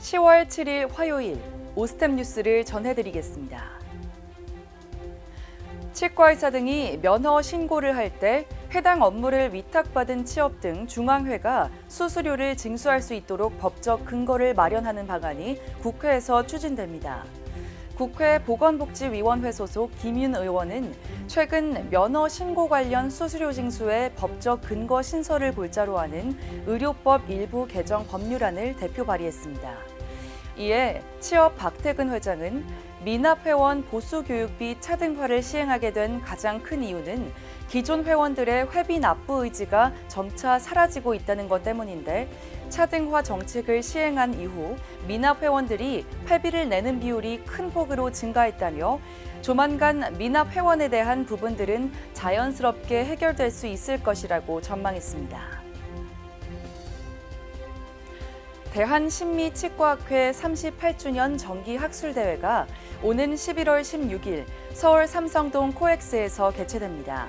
10월 7일 화요일 오스템 뉴스를 전해드리겠습니다. 치과의사 등이 면허 신고를 할 때 해당 업무를 위탁받은 취업 등 중앙회가 수수료를 징수할 수 있도록 법적 근거를 마련하는 방안이 국회에서 추진됩니다. 국회 보건복지위원회 소속 김윤 의원은 최근 면허 신고 관련 수수료 징수의 법적 근거 신설을 골자로 하는 의료법 일부 개정 법률안을 대표 발의했습니다. 이에 취업 박태근 회장은 미납회원 보수교육비 차등화를 시행하게 된 가장 큰 이유는 기존 회원들의 회비 납부 의지가 점차 사라지고 있다는 것 때문인데 차등화 정책을 시행한 이후 미납회원들이 회비를 내는 비율이 큰 폭으로 증가했다며 조만간 미납회원에 대한 부분들은 자연스럽게 해결될 수 있을 것이라고 전망했습니다. 대한심미치과학회 38주년 정기학술대회가 오는 11월 16일 서울 삼성동 코엑스에서 개최됩니다.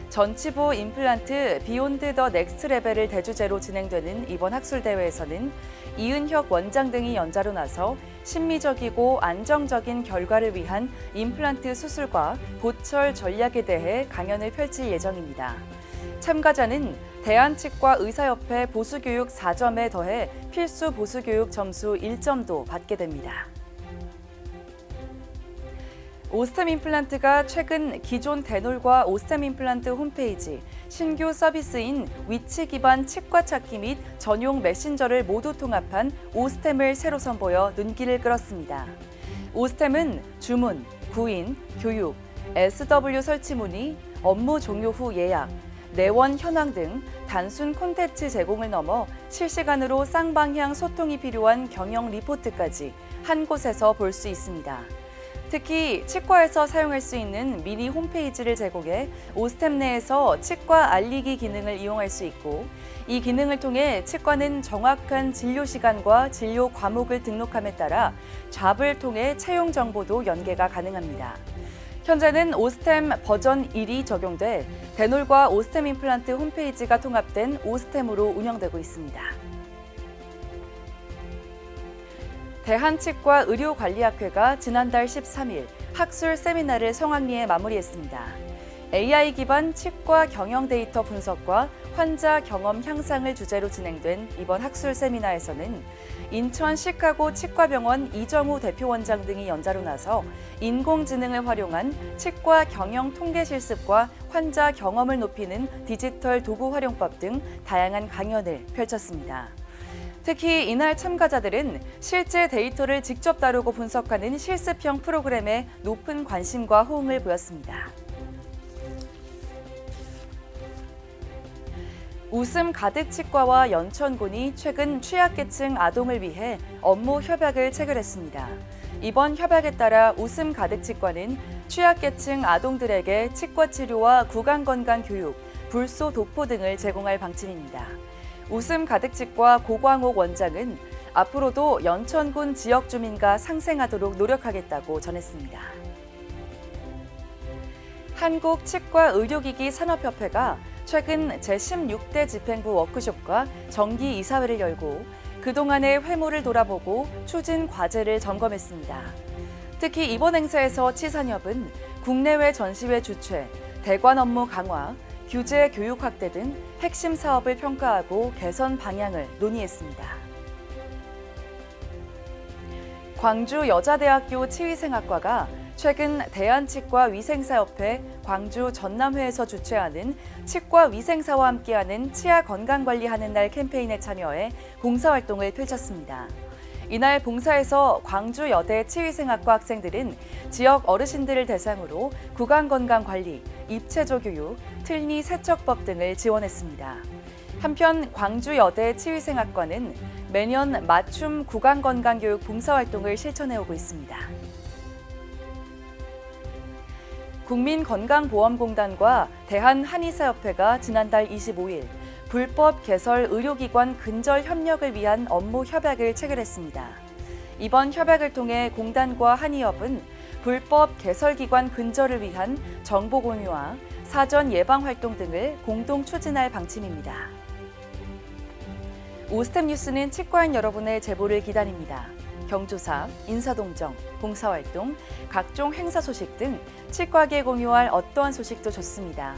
전치부 임플란트 비욘드 더 넥스트 레벨을 대주제로 진행되는 이번 학술대회에서는 이은혁 원장 등이 연자로 나서 심미적이고 안정적인 결과를 위한 임플란트 수술과 보철 전략에 대해 강연을 펼칠 예정입니다. 참가자는 대한치과의사협회 보수교육 4점에 더해 필수 보수교육 점수 1점도 받게 됩니다. 오스템 임플란트가 최근 기존 데놀과 오스템 임플란트 홈페이지, 신규 서비스인 위치 기반 치과 찾기 및 전용 메신저를 모두 통합한 오스템을 새로 선보여 눈길을 끌었습니다. 오스템은 주문, 구인, 교육, SW 설치 문의, 업무 종료 후 예약, 내원 현황 등 단순 콘텐츠 제공을 넘어 실시간으로 쌍방향 소통이 필요한 경영 리포트까지 한 곳에서 볼 수 있습니다. 특히 치과에서 사용할 수 있는 미니 홈페이지를 제공해 오스템 내에서 치과 알리기 기능을 이용할 수 있고 이 기능을 통해 치과는 정확한 진료 시간과 진료 과목을 등록함에 따라 잡을 통해 채용 정보도 연계가 가능합니다. 현재는 오스템 버전 1이 적용돼 데놀과 오스템 임플란트 홈페이지가 통합된 오스템으로 운영되고 있습니다. 대한치과의료관리학회가 지난달 13일 학술 세미나를 성황리에 마무리했습니다. AI 기반 치과 경영 데이터 분석과 환자 경험 향상을 주제로 진행된 이번 학술 세미나에서는 인천 시카고 치과병원 이정우 대표원장 등이 연자로 나서 인공지능을 활용한 치과 경영 통계 실습과 환자 경험을 높이는 디지털 도구 활용법 등 다양한 강연을 펼쳤습니다. 특히 이날 참가자들은 실제 데이터를 직접 다루고 분석하는 실습형 프로그램에 높은 관심과 호응을 보였습니다. 웃음 가득 치과와 연천군이 최근 취약계층 아동을 위해 업무 협약을 체결했습니다. 이번 협약에 따라 웃음 가득 치과는 취약계층 아동들에게 치과 치료와 구강건강 교육, 불소 도포 등을 제공할 방침입니다. 웃음 가득 치과 고광옥 원장은 앞으로도 연천군 지역 주민과 상생하도록 노력하겠다고 전했습니다. 한국치과의료기기 산업협회가 최근 제16대 집행부 워크숍과 정기 이사회를 열고 그동안의 회무를 돌아보고 추진 과제를 점검했습니다. 특히 이번 행사에서 치산협은 국내외 전시회 주최, 대관 업무 강화, 규제 교육 확대 등 핵심 사업을 평가하고 개선 방향을 논의했습니다. 광주여자대학교 치위생학과가 최근 대한치과위생사협회 광주 전남회에서 주최하는 치과위생사와 함께하는 치아 건강관리하는 날 캠페인에 참여해 봉사활동을 펼쳤습니다. 이날 봉사에서 광주여대 치위생학과 학생들은 지역 어르신들을 대상으로 구강건강관리, 입체조 교육, 틀니 세척법 등을 지원했습니다. 한편 광주여대 치위생학과는 매년 맞춤 구강건강교육 봉사활동을 실천해오고 있습니다. 국민건강보험공단과 대한한의사협회가 지난달 25일 불법 개설 의료기관 근절 협력을 위한 업무 협약을 체결했습니다. 이번 협약을 통해 공단과 한의협은 불법 개설기관 근절을 위한 정보 공유와 사전 예방 활동 등을 공동 추진할 방침입니다. 오스템 뉴스는 치과인 여러분의 제보를 기다립니다. 경조사, 인사동정, 봉사활동, 각종 행사 소식 등 치과계 공유할 어떠한 소식도 좋습니다.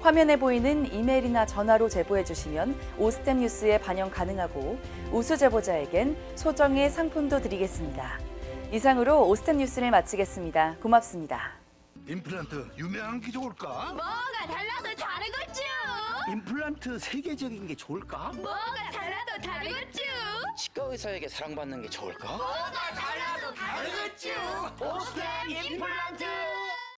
화면에 보이는 이메일이나 전화로 제보해 주시면 오스템 뉴스에 반영 가능하고 우수 제보자에겐 소정의 상품도 드리겠습니다. 이상으로 오스템 뉴스를 마치겠습니다. 고맙습니다. 임플란트 유명한 게 좋을까? 뭐가 달라도 다르겠죠. 임플란트 세계적인 게 좋을까? 뭐가 달라도 다르겠죠. 치과 의사에게 사랑받는 게 좋을까? 뭐가 달라도 다르겠죠. 오스템 임플란트!